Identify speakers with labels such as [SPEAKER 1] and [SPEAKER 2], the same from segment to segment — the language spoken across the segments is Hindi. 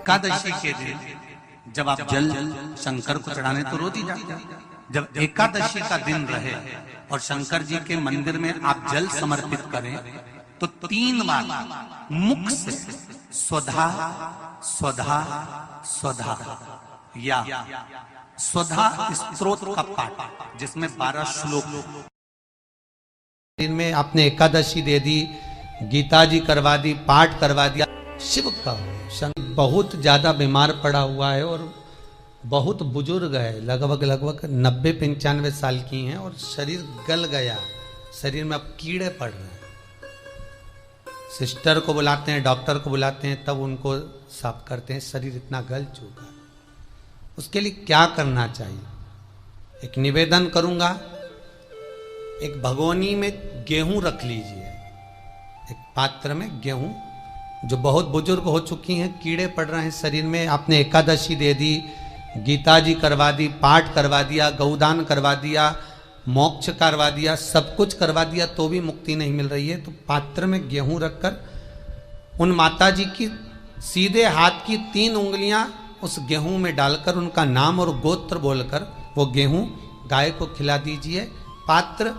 [SPEAKER 1] एकादशी के दिन जब आप जल शंकर को चढ़ाने तो रोज ही जाते हैं। जब एकादशी का दिन रहे और शंकर जी के मंदिर में आप जल समर्पित करें तो 3 बार मुख से स्वधा स्वधा स्वधा या स्वधा स्तोत्र का पाठ, जिसमें 12 श्लोक।
[SPEAKER 2] दिन में आपने एकादशी दे दी, गीता जी करवा दी, पाठ करवा दिया। शिव का बहुत ज्यादा बीमार पड़ा हुआ है और बहुत बुजुर्ग है, लगभग 90-95 साल की हैं और शरीर गल गया, शरीर में अब कीड़े पड़ रहे हैं। सिस्टर को बुलाते हैं, डॉक्टर को बुलाते हैं, तब उनको साफ करते हैं, शरीर इतना गल चुका है। उसके लिए क्या करना चाहिए? एक निवेदन करूंगा, एक भगोनी में गेहूं रख लीजिए, एक पात्र में गेहूं, जो बहुत बुजुर्ग हो चुकी हैं, कीड़े पड़ रहे हैं शरीर में। आपने एकादशी दे दी, गीता जी करवा दी, पाठ करवा दिया, गौदान करवा दिया, मोक्ष करवा दिया, सब कुछ करवा दिया, तो भी मुक्ति नहीं मिल रही है, तो पात्र में गेहूं रखकर उन माता जी की सीधे हाथ की 3 उंगलियां उस गेहूं में डालकर उनका नाम और गोत्र बोलकर वो गेहूं गाय को खिला दीजिए। पात्र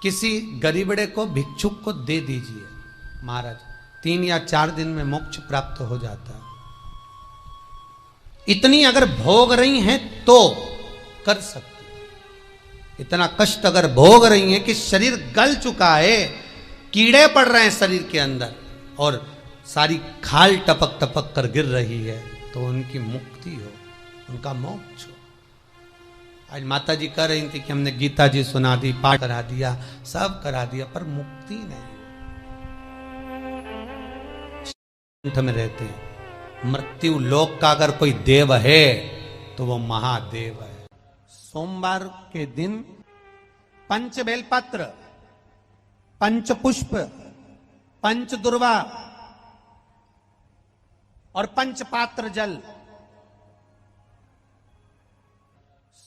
[SPEAKER 2] किसी गरीबड़े को, भिक्षुक को दे दीजिए। महाराज 3 या 4 दिन में मोक्ष प्राप्त हो जाता है। इतनी अगर भोग रही हैं तो कर सकते, इतना कष्ट अगर भोग रही हैं कि शरीर गल चुका है, कीड़े पड़ रहे हैं शरीर के अंदर और सारी खाल टपक टपक कर गिर रही है, तो उनकी मुक्ति हो, उनका मोक्ष हो। आज माता जी कह रही थी कि हमने गीता जी सुना दी, पाठ करा दिया, सब करा दिया, पर मुक्ति नहीं। में रहते हैं, मृत्यु लोक का अगर कोई देव है तो वो महादेव है। सोमवार के दिन 5 बेलपत्र, 5 पुष्प, 5 दुर्वा और 5 पात्र जल।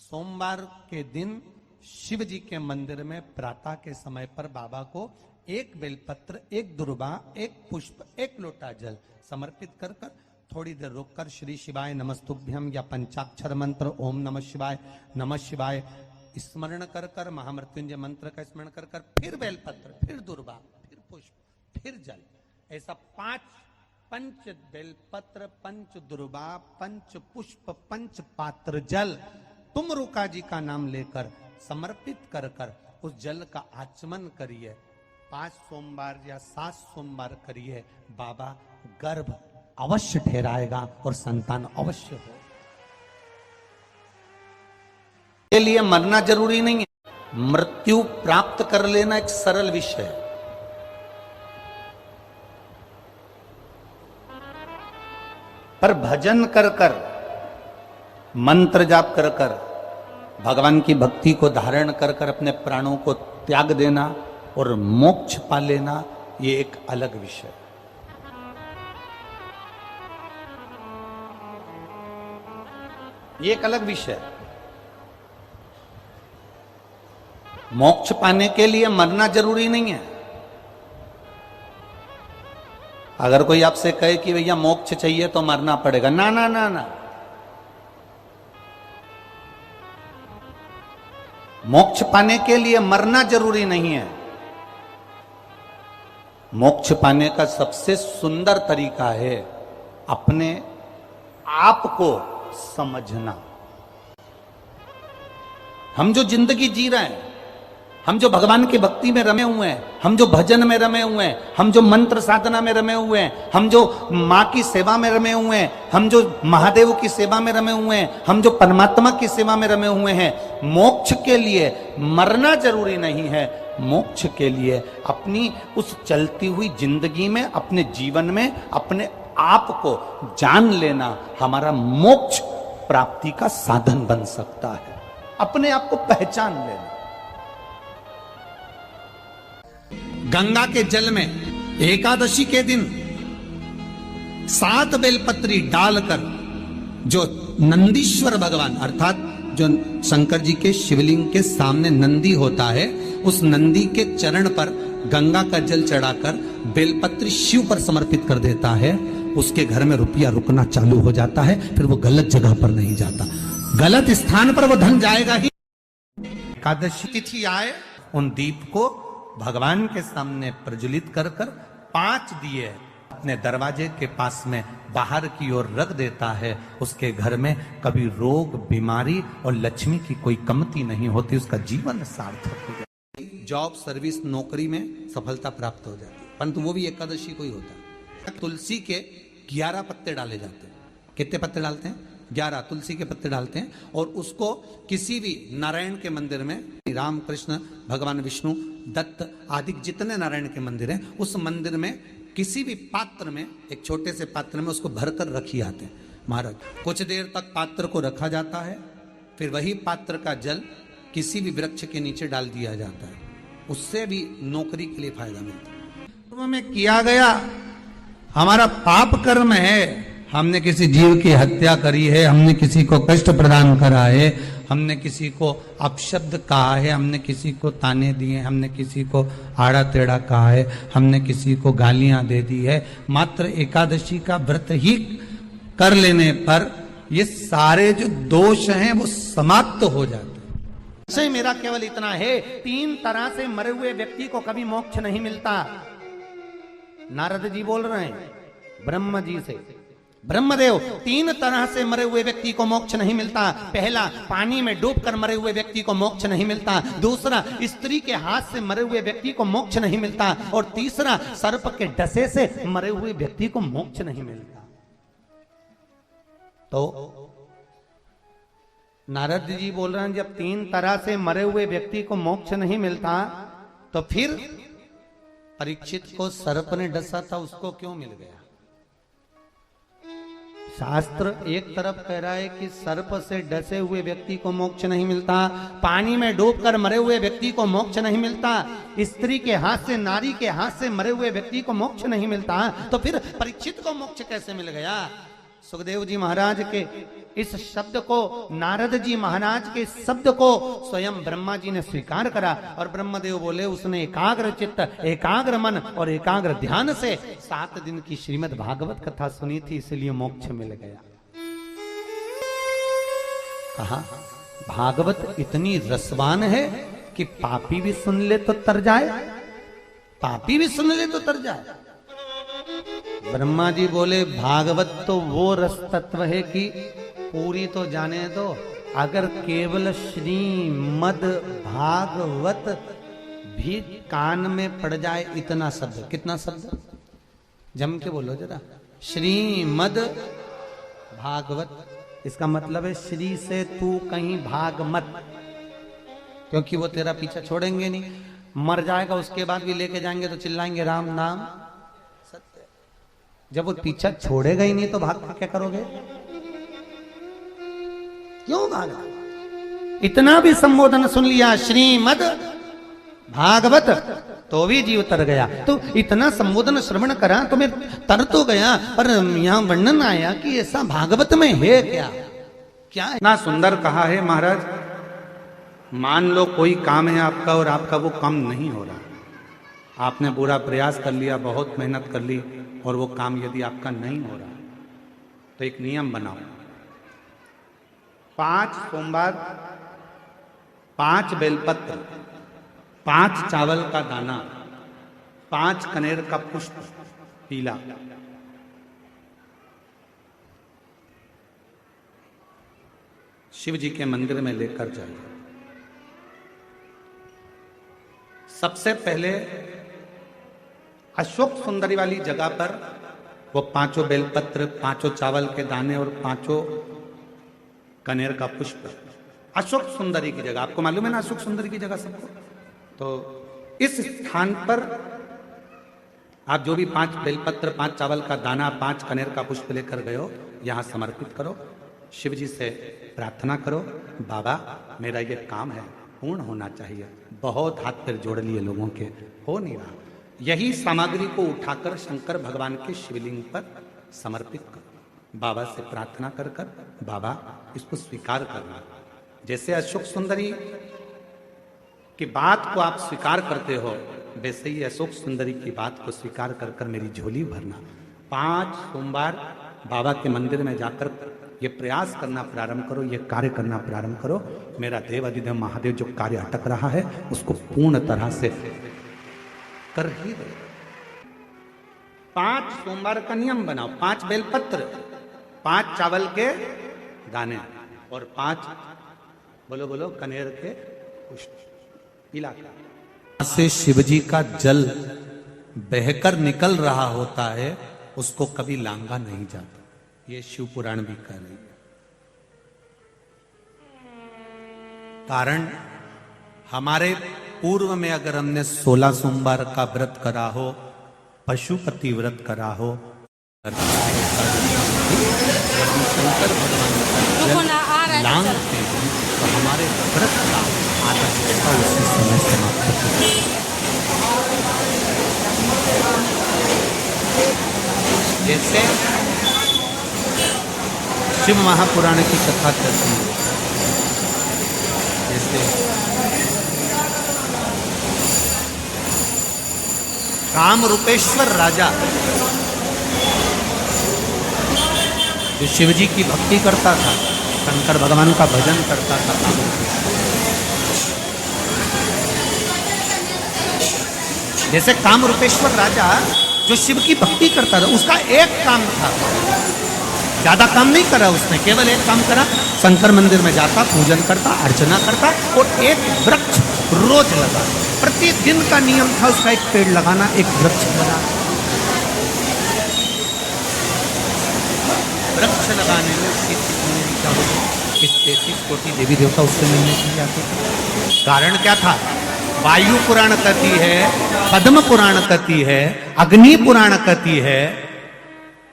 [SPEAKER 2] सोमवार के दिन शिव जी के मंदिर में प्रातः के समय पर बाबा को 1 बेलपत्र, 1 दुर्वा, 1 पुष्प, 1 लोटा जल समर्पित कर कर थोड़ी देर रुककर श्री शिवाय नमस्तुभ्यम या पंचाक्षर मंत्र ओम नमः शिवाय स्मरण कर कर, महामृत्युंजय मंत्र का स्मरण कर कर, फिर बेलपत्र, फिर दुर्वा, फिर पुष्प, फिर जल, ऐसा 5 बेलपत्र, 5 दुर्वा, 5 पुष्प, 5 पात्र जल तुम रुका जी का नाम लेकर समर्पित कर कर उस जल का आचमन करिए। 5 सोमवार या 7 सोमवार करिए, बाबा गर्भ अवश्य ठहराएगा और संतान अवश्य हो। के लिए मरना जरूरी नहीं है, मृत्यु प्राप्त कर लेना एक सरल विषय है। पर भजन कर कर, मंत्र जाप कर कर, भगवान की भक्ति को धारण कर कर अपने प्राणों को त्याग देना और मोक्ष पा लेना, ये एक अलग विषय है। ये एक अलग विषय है। मोक्ष पाने के लिए मरना जरूरी नहीं है। अगर कोई आपसे कहे कि भैया मोक्ष चाहिए तो मरना पड़ेगा, ना ना ना ना, मोक्ष पाने के लिए मरना जरूरी नहीं है। मोक्ष पाने का सबसे सुंदर तरीका है अपने आप को समझना। हम जो जिंदगी जी रहे हैं, हम जो भगवान की भक्ति में रमे हुए हैं, हम जो भजन में रमे हुए हैं, हम जो मंत्र साधना में रमे हुए हैं, हम जो माँ की सेवा में रमे हुए हैं, हम जो महादेव की सेवा में रमे हुए हैं, हम जो परमात्मा की सेवा में रमे हुए हैं, मोक्ष के लिए मरना जरूरी नहीं है। मोक्ष के लिए अपनी उस चलती हुई जिंदगी में, अपने जीवन में अपने आप को जान लेना हमारा मोक्ष प्राप्ति का साधन बन सकता है। अपने आप को पहचान लेना। गंगा के जल में एकादशी के दिन 7 बेलपत्री डालकर जो नंदीश्वर भगवान अर्थात जो शंकर जी के शिवलिंग के सामने नंदी होता है, उस नंदी के चरण पर गंगा का जल चढ़ाकर बेलपत्री शिव पर समर्पित कर देता है। उसके घर में रुपया रुकना चालू हो जाता है, फिर वो गलत जगह पर नहीं जाता, गलत स्थान पर वो धन जाएगा ही।
[SPEAKER 1] एकादशी तिथि आए, उन दीप को भगवान के सामने प्रज्वलित कर कर 5 दिए अपने दरवाजे के पास में बाहर की ओर रख देता है। उसके घर में कभी रोग, बीमारी और लक्ष्मी की कोई कमती नहीं होती, उसका जीवन सार्थक हो जाता है।
[SPEAKER 2] जॉब, सर्विस, नौकरी में सफलता प्राप्त हो जाती है, परंतु वो भी एकादशी को ही होता है। तुलसी के 11 पत्ते डाले जाते हैं। कितने पत्ते डालते हैं? 11 तुलसी के पत्ते डालते हैं, और उसको किसी भी नारायण के मंदिर में, राम, कृष्ण, भगवान विष्णु, दत्त आदि जितने नारायण के मंदिर हैं, उस मंदिर में किसी भी पात्र में, एक छोटे से पात्र में उसको भरकर रखी आते हैं महाराज। कुछ देर तक पात्र को रखा जाता है, फिर वही पात्र का जल किसी भी वृक्ष के नीचे डाल दिया जाता है, उससे भी नौकरी के लिए फायदा मिलता है।
[SPEAKER 1] पूर्व में किया गया हमारा पाप कर्म है, हमने किसी जीव की हत्या करी है, हमने किसी को कष्ट प्रदान करा है, हमने किसी को अपशब्द कहा है, हमने किसी को ताने दिए, हमने किसी को आड़ा टेढ़ा कहा है, हमने किसी को गालियां दे दी है, मात्र एकादशी का व्रत ही कर लेने पर ये सारे जो दोष हैं वो समाप्त हो जाते हैं।
[SPEAKER 3] से मेरा केवल इतना है, 3 तरह से मरे हुए व्यक्ति को कभी मोक्ष नहीं मिलता। नारद जी बोल रहे हैं ब्रह्म जी से, ब्रह्मदेव, 3 तरह से मरे हुए व्यक्ति को मोक्ष नहीं मिलता। पहला, पानी में डूबकर मरे हुए व्यक्ति को मोक्ष नहीं मिलता। दूसरा, स्त्री के हाथ से मरे हुए व्यक्ति को मोक्ष नहीं मिलता। और तीसरा, सर्प के डसे से मरे हुए व्यक्ति को मोक्ष नहीं मिलता। तो नारद जी बोल रहे हैं, जब 3 तरह से मरे हुए व्यक्ति को मोक्ष नहीं मिलता, तो फिर
[SPEAKER 2] परीक्षित को सर्प ने डसा था, उसको क्यों मिल गया?
[SPEAKER 3] शास्त्र एक तरफ कह रहा है कि सर्प से डसे हुए व्यक्ति को मोक्ष नहीं मिलता, पानी में डूबकर मरे हुए व्यक्ति को मोक्ष नहीं मिलता, स्त्री के हाथ से, नारी के हाथ से मरे हुए व्यक्ति को मोक्ष नहीं मिलता, तो फिर परीक्षित को मोक्ष कैसे मिल गया? सुखदेव जी महाराज के इस शब्द को, नारद जी महाराज के शब्द को स्वयं ब्रह्मा जी ने स्वीकार करा, और ब्रह्मदेव बोले उसने एकाग्र चित्त, एकाग्र मन और एकाग्र ध्यान से 7 दिन की श्रीमद् भागवत कथा सुनी थी, इसलिए मोक्ष मिल गया। कहा भागवत इतनी रसवान है कि पापी भी सुन ले तो तर जाए, पापी भी सुन ले तो तर जाए। ब्रह्मा जी बोले भागवत तो वो रस तत्व है कि पूरी तो जाने दो, अगर केवल श्रीमद् भागवत भी कान में पड़ जाए, इतना शब्द, कितना शब्द जम के बोलो जरा, श्रीमद् भागवत, इसका मतलब है श्री से तू कहीं भाग मत, क्योंकि वो तेरा पीछा छोड़ेंगे नहीं, मर जाएगा उसके बाद भी लेके जाएंगे तो चिल्लाएंगे राम नाम सत्य। जब वो पीछा छोड़ेगा ही नहीं तो भाग क्या करोगे? क्यों भागा? इतना भी संबोधन सुन लिया श्रीमद् भागवत, तो भी जीव तर गया। तो इतना संबोधन श्रवण करा तो मैं तर तो गया, पर यहाँ वर्णन आया कि ऐसा भागवत में है क्या? क्या है?
[SPEAKER 1] इतना सुंदर कहा है महाराज, मान लो कोई काम है आपका और आपका वो काम नहीं हो रहा, आपने पूरा प्रयास कर लिया, बहुत मेहनत कर ली, और वो काम यदि आपका नहीं हो रहा, तो एक नियम बनाओ, 5 सोमवार, 5 बेलपत्र, 5 चावल का दाना, 5 कनेर का पुष्प पीला, शिव जी के मंदिर में लेकर जाइए। सबसे पहले अशोक सुंदरी वाली जगह पर वो 5 बेलपत्र, 5 चावल के दाने और 5 कनेर का पुष्प, अशोक सुंदरी की जगह, आपको मालूम है ना अशोक सुंदरी की जगह सबको, तो इस स्थान पर आप जो भी 5 बेलपत्र, 5 चावल का दाना, 5 कनेर का पुष्प लेकर गए हो, यहां समर्पित करो, शिव जी से प्रार्थना करो, बाबा मेरा ये काम है पूर्ण होना चाहिए, बहुत हाथ पैर जोड़ लिए लोगों के, हो नहीं रहा, यही सामग्री को उठाकर शंकर भगवान के शिवलिंग पर समर्पित करो, बाबा से प्रार्थना कर कर बाबा इसको स्वीकार करना। जैसे अशोक सुंदरी की बात को आप स्वीकार करते हो, वैसे ही अशोक सुंदरी की बात को स्वीकार कर कर मेरी झोली भरना,
[SPEAKER 3] 5 सोमवार बाबा के मंदिर में जाकर ये प्रयास करना प्रारंभ करो, ये कार्य करना प्रारंभ करो। मेरा देव अधिदेव महादेव जो कार्य अटक रहा है उसको पूर्ण तरह से कर ही दो। 5 सोमवार का नियम बनाओ, 5 बेलपत्र, 5 चावल के दाने और 5 बोलो बोलो कनेर के पुष्प पिला
[SPEAKER 2] से शिवजी का जल बहकर निकल रहा होता है, उसको कभी लांगा नहीं जाता। ये शिव पुराण भी कह रही है। कारण हमारे पूर्व में अगर हमने 16 सोमवार का व्रत करा हो, पशुपति व्रत करा हो, शंकर भगवान का जल लांघते हैं तो हमारे व्रत का आधा हिस्सा उसी समय समाप्त हो जाता है। जैसे शिव महापुराण की कथा करती है, जैसे कामरूपेश्वर राजा जो शिवजी की भक्ति करता था, शंकर भगवान का भजन करता था, जैसे कामरूपेश्वर राजा जो शिव की भक्ति करता था, उसका एक काम था, ज्यादा काम नहीं करा उसने, केवल एक काम करा, शंकर मंदिर में जाता, पूजन करता, अर्चना करता और एक वृक्ष रोज लगा। प्रतिदिन का नियम था उसका एक पेड़ लगाना, एक वृक्ष लगाना। वृक्ष लगाने में 33 कोटि देवी देवता उससे मिलने के लिए आते थे। कारण क्या था? वायु पुराण कहती है, पद्म पुराण कहती है, अग्नि पुराण कहती है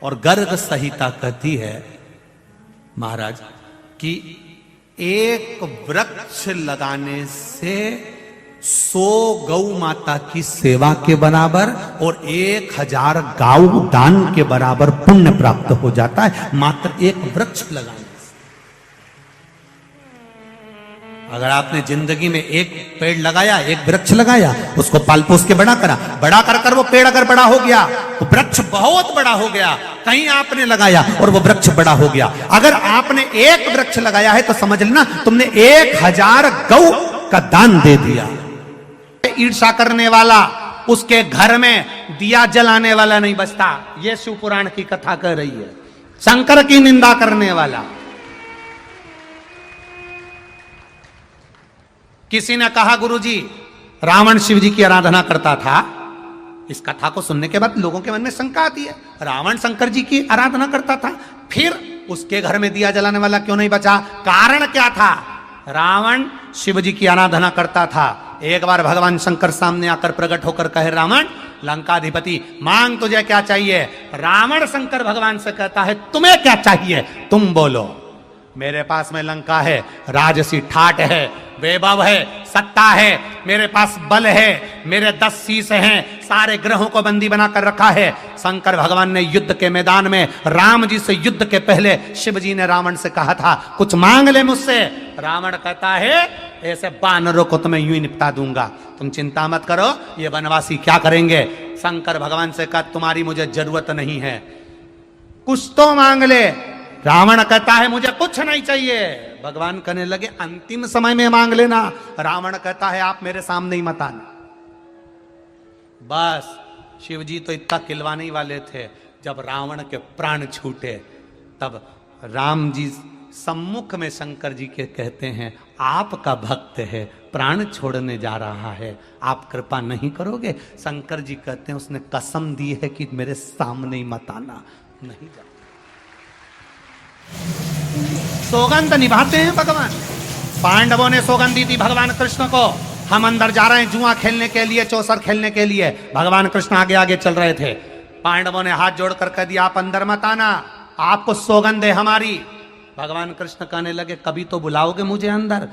[SPEAKER 2] और गर्ग संहिता कहती है महाराज कि एक वृक्ष लगाने से 100 गौ माता की सेवा के बराबर और 1000 गाऊ दान के बराबर पुण्य प्राप्त हो जाता है, मात्र एक वृक्ष लगाने से। अगर आपने जिंदगी में एक पेड़ लगाया, एक वृक्ष लगाया, उसको पाल पोस के बड़ा करा, बड़ा कर कर वो पेड़ अगर बड़ा हो गया, वो वृक्ष बहुत बड़ा हो गया, कहीं आपने लगाया और वो वृक्ष बड़ा हो गया। अगर आपने एक वृक्ष लगाया है तो समझ लेना तुमने 1000 गौ का दान दे दिया। ईर्षा करने वाला उसके घर में दिया जलाने वाला नहीं बचता, ये शिव पुराण की कथा कह रही है। शंकर की निंदा करने वाला, किसी ने कहा गुरुजी रावण शिव जी की आराधना करता था। इस कथा को सुनने के बाद लोगों के मन में शंका आती है, रावण शंकर जी की आराधना करता था, फिर उसके घर में दिया जलाने वाला क्यों नहीं बचा? कारण क्या था? रावण शिव जी की आराधना करता था। एक बार भगवान शंकर सामने आकर प्रकट होकर कहे, रावण लंकाधिपति मांग तुझे क्या चाहिए? रावण शंकर भगवान से कहता है, तुम्हें क्या चाहिए? तुम बोलो। मेरे पास में लंका है, राजसी ठाट है, वैभव है, सत्ता है, मेरे पास बल है, मेरे 10 शीश हैं, सारे ग्रहों को बंदी बनाकर रखा है। शंकर भगवान ने युद्ध के मैदान में राम जी से युद्ध के पहले शिव जी ने रावण से कहा था, कुछ मांग ले मुझसे। रावण कहता है, ऐसे बानरों को तो मैं यूं ही निपटा दूंगा, तुम चिंता मत करो, ये वनवासी क्या करेंगे। शंकर भगवान से कहा, तुम्हारी मुझे जरूरत नहीं है, कुछ तो मांग ले। रावण कहता है, मुझे कुछ नहीं चाहिए। भगवान कहने लगे, अंतिम समय में मांग लेना। रावण कहता है, आप मेरे सामने ही मत आना। बस शिव जी तो इतना खिलवाने वाले थे, जब रावण के प्राण छूटे तब राम जी सम्मुख में शंकर जी के कहते हैं, आपका भक्त है, प्राण छोड़ने जा रहा है, आप कृपा नहीं करोगे? शंकर जी कहते हैं, उसने कसम दी है कि मेरे सामने ही मत आना, नहीं जा। सौगंध निभाते हैं भगवान। पांडवों ने सौगंध दी थी भगवान कृष्ण को, हम अंदर जा रहे हैं जुआ खेलने के लिए, चौसर खेलने के लिए। भगवान कृष्ण आगे आगे चल रहे थे। पांडवों ने हाथ जोड़कर कह दिया, आप अंदर मत आना, आपको सौगंध है हमारी। भगवान कृष्ण कहने लगे, कभी तो बुलाओगे मुझे अंदर?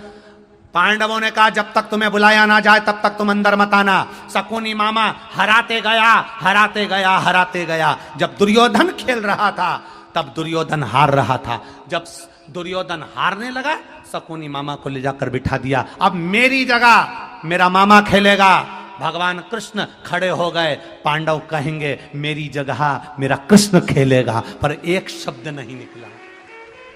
[SPEAKER 2] पांडवों ने कहा, जब तक तुम्हें बुलाया ना जाए तब तक तुम अंदर मत आना। शकुनी मामा हराते गया, हराते गया, हराते गया। जब दुर्योधन खेल रहा था तब दुर्योधन हार रहा था। जब दुर्योधन हारने लगा, शकुनी मामा को ले जाकर बिठा दिया, अब मेरी जगह मेरा मामा खेलेगा।
[SPEAKER 3] भगवान कृष्ण खड़े हो गए। पांडव कहेंगे मेरी जगह मेरा कृष्ण खेलेगा, पर एक शब्द नहीं निकला।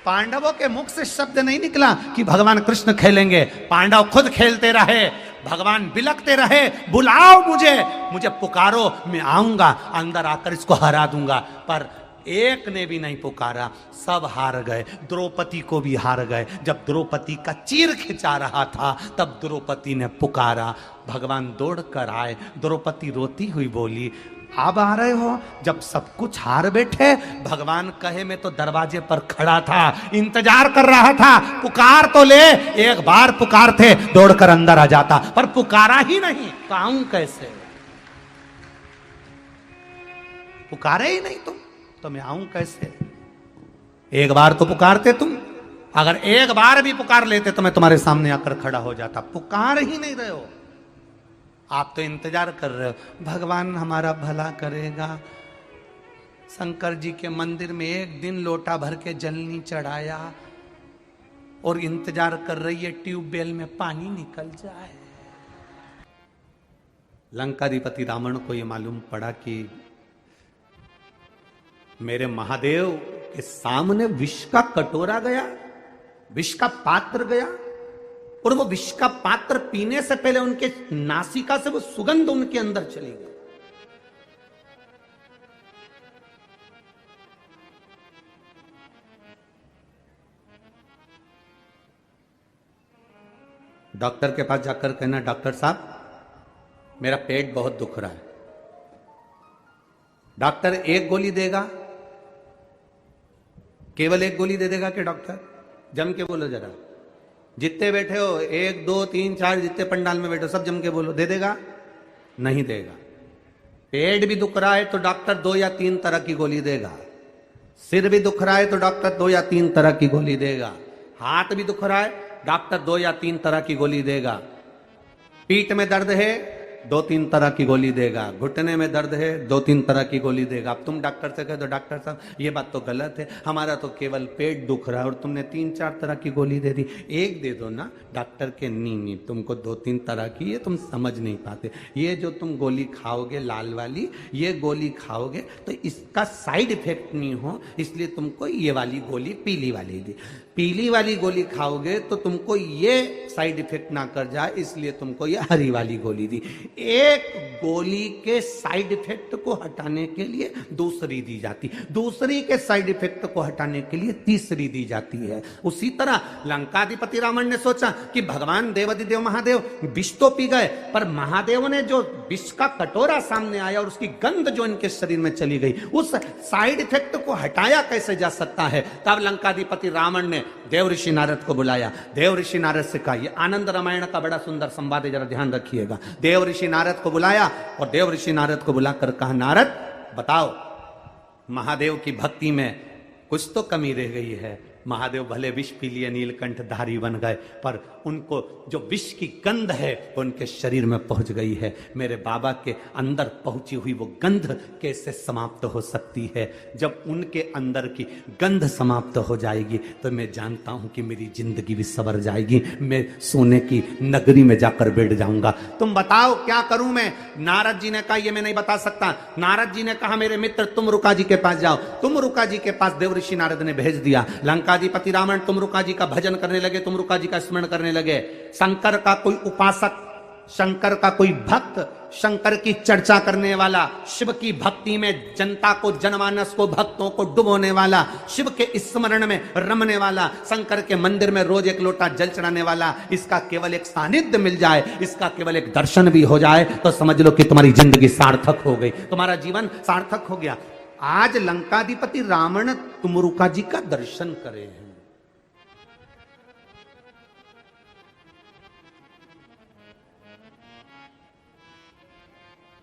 [SPEAKER 3] पांडवों के मुख से शब्द नहीं निकला कि भगवान कृष्ण खेलेंगे। पांडव खुद खेलते रहे, भगवान बिलखते रहे, बुलाओ मुझे, मुझे पुकारो, मैं आऊंगा, अंदर आकर इसको हरा दूंगा। पर एक ने भी नहीं पुकारा, सब हार गए, द्रौपदी को भी हार गए। जब द्रौपदी का चीर खिंचा रहा था तब द्रौपदी ने पुकारा, भगवान दौड़कर आए। द्रौपदी रोती हुई बोली, अब आ रहे हो? जब सब कुछ हार बैठे। भगवान कहे मैं तो दरवाजे पर खड़ा था, इंतजार कर रहा था, पुकार तो ले। एक बार पुकारते दौड़कर अंदर आ जाता, पर पुकारा ही नहीं तो आऊं कैसे? पुकारे ही नहीं तुम तो मैं आऊं कैसे? एक बार तो पुकारते तुम, अगर एक बार भी पुकार लेते तो मैं तुम्हारे सामने आकर खड़ा हो जाता। पुकार ही नहीं रहे हो, आप तो इंतजार कर रहे हो भगवान हमारा भला करेगा। शंकर जी के मंदिर में एक दिन लोटा भर के जल नहीं चढ़ाया और इंतजार कर रही है ट्यूबवेल में पानी निकल जाए। लंकाधिपति रावण को यह मालूम पड़ा कि मेरे महादेव के सामने विष का कटोरा गया, विष का पात्र गया, और वो विष का पात्र पीने से पहले उनके नासिका से वो सुगंध उनके अंदर चली गई। डॉक्टर के पास जाकर कहना, डॉक्टर साहब मेरा पेट बहुत दुख रहा है। डॉक्टर एक गोली देगा, केवल एक गोली दे देगा कि डॉक्टर? जम के बोलो जरा, जितने बैठे हो 1 2 3 4 जितने पंडाल में बैठे हो सब जम के बोलो, दे देगा? नहीं देगा। पेट भी दुख रहा है तो डॉक्टर 2 या 3 तरह की गोली देगा। सिर भी दुख रहा है तो डॉक्टर 2 या 3 तरह की गोली देगा। हाथ भी दुख रहा है, डॉक्टर 2 या 3 तरह की गोली देगा। पीठ में दर्द है, 2-3 तरह की गोली देगा। घुटने में दर्द है, 2-3 तरह की गोली देगा। अब तुम डॉक्टर से कह दो, डॉक्टर साहब ये बात तो गलत है, हमारा तो केवल पेट दुख रहा है और तुमने 3-4 तरह की गोली दे दी। एक दे दो ना। डॉक्टर के नहीं, तुमको 2-3 तरह की, ये तुम समझ नहीं पाते। ये जो तुम गोली खाओगे लाल वाली, ये गोली खाओगे तो इसका साइड इफेक्ट नहीं हो, इसलिए तुमको ये वाली गोली पीली वाली दी। पीली वाली गोली खाओगे तो तुमको ये साइड इफेक्ट ना कर जाए, इसलिए तुमको ये हरी वाली गोली दी। एक गोली के साइड इफेक्ट को हटाने के लिए दूसरी दी जाती, दूसरी के साइड इफेक्ट को हटाने के लिए तीसरी दी जाती है। उसी तरह लंकाधिपति रावण ने सोचा कि भगवान देवाधिदेव महादेव विष तो पी गए, पर महादेव ने जो विष का कटोरा सामने आया और उसकी गंध जो इनके शरीर में चली गई, उस साइड इफेक्ट को हटाया कैसे जा सकता है? तब लंकाधिपति रावण ने देव ऋषि नारद को बुलाया। देव ऋषि नारद से कहा, ये आनंद रामायण का बड़ा सुंदर संवाद है, जरा ध्यान रखिएगा। देव ऋषि नारद को बुलाया और देव ऋषि नारद को बुलाकर कहा, नारद बताओ, महादेव की भक्ति में कुछ तो कमी रह गई है। महादेव भले विष पी लिए, नीलकंठ धारी बन गए, पर उनको जो विष की गंध है वो उनके शरीर में पहुंच गई है। मेरे बाबा के अंदर पहुंची हुई वो गंध कैसे समाप्त हो सकती है? जब उनके अंदर की गंध समाप्त हो जाएगी तो मैं जानता हूं कि मेरी जिंदगी भी सवर जाएगी, मैं सोने की नगरी में जाकर बैठ जाऊंगा। तुम बताओ क्या करूं मैं? नारद जी ने कहा, ये मैं नहीं बता सकता। नारद जी ने कहा, मेरे मित्र तुम रुका जी के पास जाओ। तुम रुका जी के पास देव ऋषि नारद ने भेज दिया। लंकाधिपति रावण तुम रुका जी का भजन करने लगे, तुम रुका जी का स्मरण करने लगे। शंकर का कोई उपासक, शंकर का कोई भक्त, शंकर की चर्चा करने वाला, शिव की भक्ति में जनता को, जनमानस को, भक्तों को डुबोने वाला, शिव के स्मरण में रमने वाला, शंकर के मंदिर में रोज एक लोटा जल चढ़ाने वाला, इसका केवल एक सानिध्य मिल जाए, इसका केवल एक दर्शन भी हो जाए तो समझ लो कि तुम्हारी जिंदगी सार्थक हो गई, तुम्हारा जीवन सार्थक हो गया। आज लंकाधिपति रावण तुमरुका जी का दर्शन करे हैं।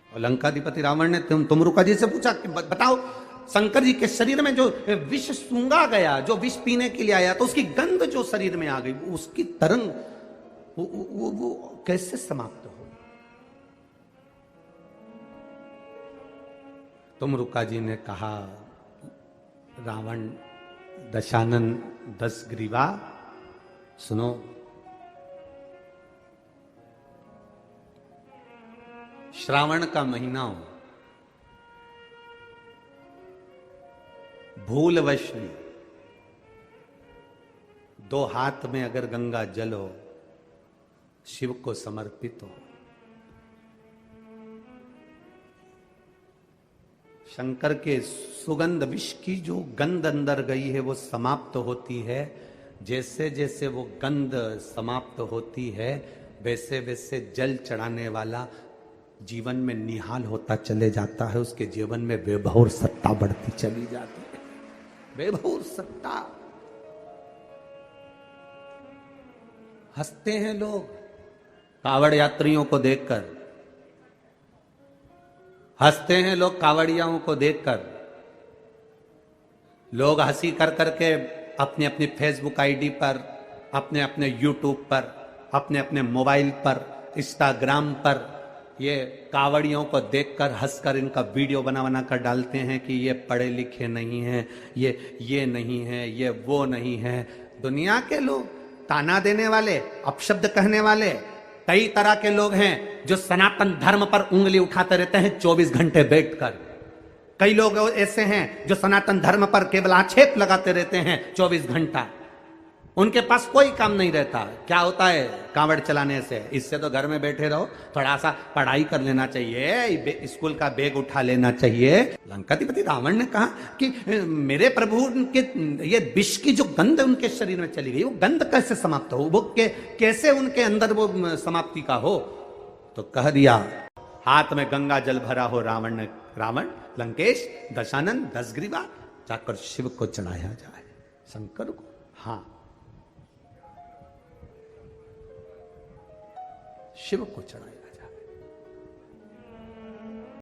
[SPEAKER 3] और लंकाधिपति रावण ने तुमरुका जी से पूछा कि बताओ, शंकर जी के शरीर में जो विष सूंघा गया, जो विष पीने के लिए आया, तो उसकी गंध जो शरीर में आ गई, उसकी तरंग वो कैसे समाप्त हो? तुमरुका जी ने कहा, रावण दशानन 10 ग्रीवा, सुनो,
[SPEAKER 2] श्रावण का महीना हो, भूलवश भी 2 हाथ में अगर गंगा जल हो, शिव को समर्पित हो, शंकर के सुगंध विष की जो गंध अंदर गई है वो समाप्त होती है। जैसे जैसे वो गंध समाप्त होती है वैसे वैसे जल चढ़ाने वाला जीवन में निहाल होता चले जाता है, उसके जीवन में बेभौर सत्ता बढ़ती चली जाती है। बेभौर सत्ता। हंसते हैं लोग कावड़ यात्रियों को देखकर, हंसते हैं लोग कावड़ियाओं को देखकर। लोग हंसी कर करके अपने अपने फेसबुक आईडी पर, अपने अपने यूट्यूब पर, अपने अपने मोबाइल पर, इंस्टाग्राम पर ये कावड़ियों को देखकर हंसकर इनका वीडियो बना बना कर डालते हैं कि ये पढ़े लिखे नहीं हैं, ये नहीं है, ये वो नहीं है। दुनिया के लोग, ताना देने वाले, अपशब्द कहने वाले कई तरह के लोग हैं जो सनातन धर्म पर उंगली उठाते रहते हैं 24 घंटे बैठकर। कई लोग ऐसे हैं जो सनातन धर्म पर केवल आक्षेप लगाते रहते हैं 24 घंटा। उनके पास कोई काम नहीं रहता। क्या होता है कांवड़ चलाने से? इससे तो घर में बैठे रहो, थोड़ा सा पढ़ाई कर लेना चाहिए, स्कूल का बैग उठा लेना चाहिए। लंकाधिपति रावण ने कहा कि मेरे प्रभु के ये विष की जो गंध उनके शरीर में चली गई, वो गंध कैसे समाप्त हो, वो कैसे उनके अंदर वो समाप्ति का हो? तो कह दिया, हाथ में गंगा जल भरा हो रावण लंकेश दशानन 10 ग्रीवा जाकर शिव को चढ़ाया जाए, शंकर को। हाँ, शिव को चढ़ाया।